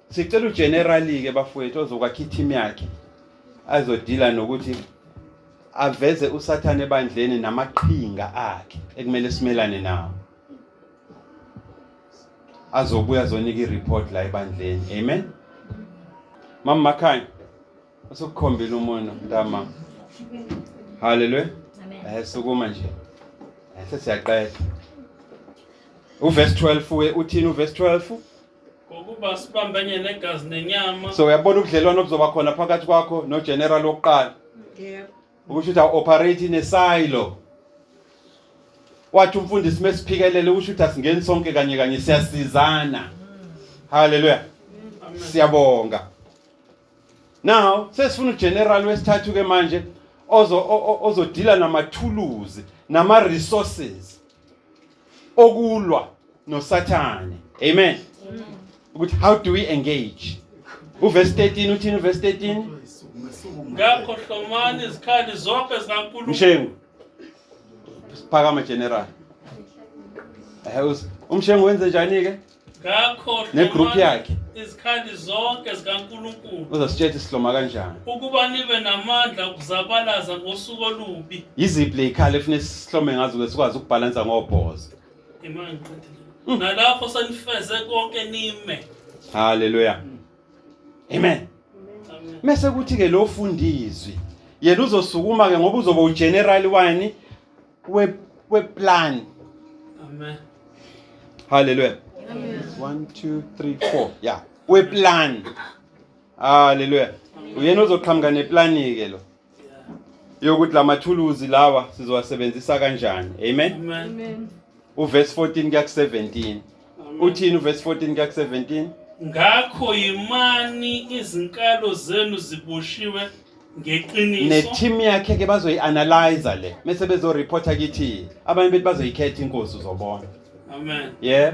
Sicela ugenerally ke bafowethu ozokwakha team yakhe azodila nokuthi aveze uSathane ebandleni namaqhinga akhe ekumele simelane nawo. Azobuya zonika ireport la ebandleni. Amen. Mama Makhanya usukukhombela umono ntama. Hallelujah. Amen. Sukuma nje. Sesiyaqeda. Uverse 12 uthini uverse 12? Ngokuba sibambenye negazi nenyama. So uyabona ubudlelwano obuzoba khona phakathi kwakho no general oqala. Yep. Ukuthi uthi operate in a silo. Wathi umfundisi mesiphikelele usho ukuthi asingeni sonke kanye siyasizana. Hallelujah. Amen. Siyabonga. Now sesifuna ugeneral wesithathu ke manje ozodila namathuluzi nama resources okulwa noSathane. Amen. Ukuthi how do we engage? Uverse 13 uthini uverse 13? Ngakho hlomani izikhali zonke zikaNkulunkulu. Mshengu. Phakama general. Umshengu wenze njani ke? Ngakho Ne-group yakhe. izikhali zonke zikaNkulunkulu. Uzasitshela isihloma kanjani? Ukuba nibe namandla ukuzabalaza ngosuku olubi. Yiziphi lezikhali efune sihlome ngazo ke sikwazi ukubalansa ngobhozo. Imani. Nalapho sanifeze konke nime. Hallelujah. Amen. Amen. Mase kuthi ke lo fundizwi yena uzosukuma ke ngoba uzoba ugeneral wani we plan. Amen. Hallelujah. 1 2 3 4 yeah we plan. Hallelujah. Uyena uzoqhamuka neplani ke lo yokuthi lamathuluzi lawa sizowasebenzisa kanjani. Amen. Amen. Amen. Uverse 14 kuya 17 uthini uverse 14 kuya 17? Ngakho yimani izinkalo zenu ziboshiwe ngeqiniso. Ne-team yakhe ke bazoyi-analyze le mase bezoreporta kithi abanye bethi bazoyikhetha inkosi uzobona. Amen. Yeah.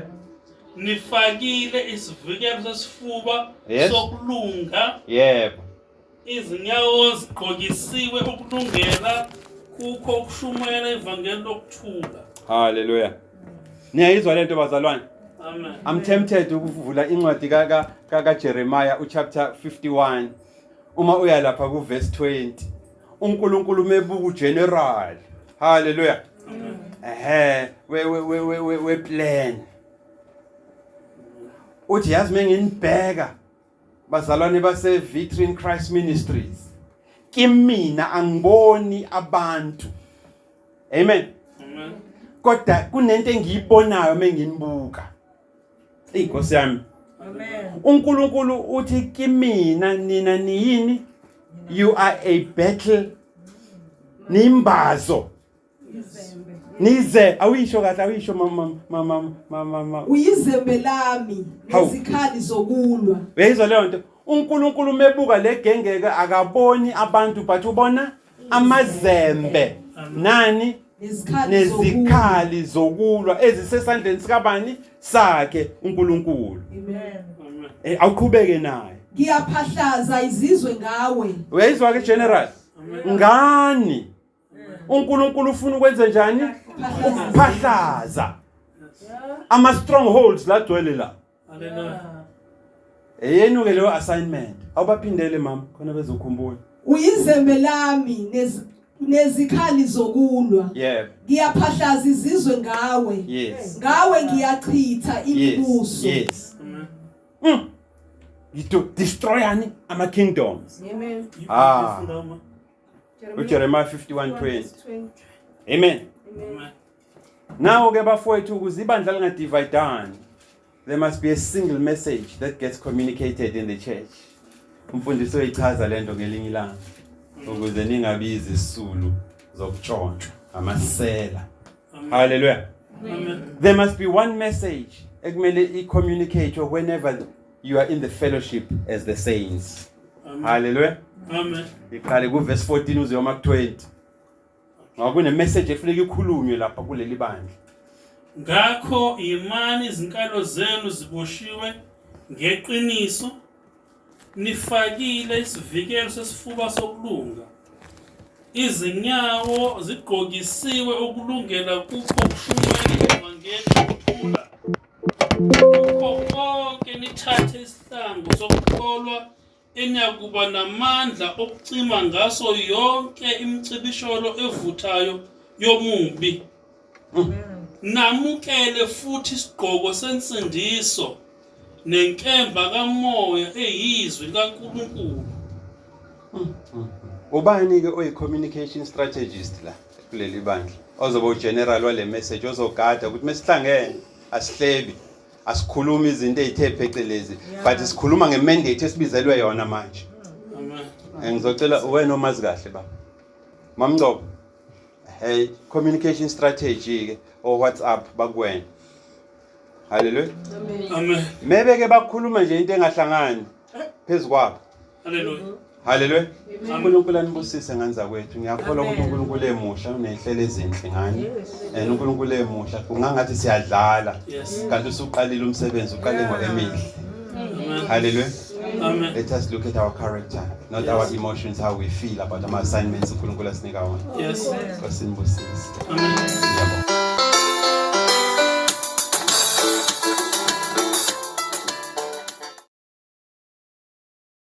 Nifakile isivikelo sesifuba Yes. sokulunga, Yebo. izinyawo zigqokisiwe ukulungela kukho ukushumayela ivangeli lokuthula. Hallelujah. Niyayizwa lento bazalwane? Amen. I'm tempted ukuvula incwadi ka Jeremiah chapter 51. Uma uya lapha ku verse 20. uNkulunkulu mebuka general. Hallelujah. We plan. Uthi yazi menginibheka bazalwane base Victory in Christ Ministries. Kimina angiboni abantu. Amen. Amen. Kodwa kunento engiyibonayo menginibuka. Inkosi yami. Amen. uNkulunkulu uthi kimina nina niyini? You are a battle. Nimbazo. Nize awuyisho kahle awuyisho mama. Uyizembe lami Hawu. nezikhali zokulwa. Uyayizwa leyo nto? uNkulunkulu mebuka legengeke akaboni abantu but ubona amazembe. Nani? Nezikhali zokulwa ezisesandleni sikabani sakhe uNkulunkulu. Amen. Awuqhubeke naye. Ngiyaphahlaza izizwe ngawe. Uyayizwa ke general? Ngani? uNkulunkulu ufuna ukwenza njani? Ukuphahlaza. Ama strongholds la gcwele la. Hallelujah. Eyenu ke leyo assignment. Awubaphindele mama khona bezokhumbula. Uyizembe lami nezikhali zokulwa. Yebo. Ngiyaphahlaza izizwe ngawe. Yes. Ngawe ngiyachitha imibuso. Yes. Amen. You destroy ama kingdoms. Amen. Ah. Amen. Jeremiah 51:20. Amen. Amen. Now ke bafowethu ukuze ibandla lingadividani. There must be a single message that gets communicated in the church. Umfundisi uyichaza lento ngelinye ilanga ukuze ningabizi isisulu zokutshontshwa amasela. Hallelujah. Amen. There must be one message ekumele i-communicate whenever you are in the fellowship as the saints. Amen. Hallelujah. Amen. Iqale ku verse 14 uze yoma 20. Ngakune message efuneka ikhulunywe lapha kuleli bandla. Ngakho imani izinkalo zenu ziboshiwe ngeqiniso nifakile isivikelo sesifuba sokulunga. Izinyawo zigqokisiwe ukulungela kukho kushumayela evangeli. Kukho konke nithathe isihlangu sokukholwa eniyakuba namandla okucima ngaso yonke imicibisholo evuthayo yomubi. Namukele futhi isigqoko sensindiso nenkemba kamoya eyizwi likaNkulunkulu. Ubani ke oyi-communication strategist la kuleli bandla? Ozoba ugeneral wale message ozogada ukuthi mesihlangene asihlebi asikhuluma izinto ezithe phecelezi but sikhuluma ngemandate esibizelwe yona manje. Amen. Ngizocela wena omazi kahle baba. Mamncoko. Hey, communication strategy ke o WhatsApp bakwena. Hallelujah. Amen. Maybe ke bakhuluma nje into engahlangani phezukwabo. Hallelujah. Hallelujah. uNkulunkulu anibusise nganza kwethu. Ngiyakholwa ukuthi uNkulunkulu emusha unehlelo ezinhle ngani. uNkulunkulu emusha kungangathi siyadlala. Yes. Kanti usuqalile umsebenzi uqale ngoEmihle. Amen. Hallelujah. Amen. Let us look at our character, not our emotions, how we feel about our assignments uNkulunkulu asinika wona. Yes. Kosinibusise. Amen. Ngiyabonga.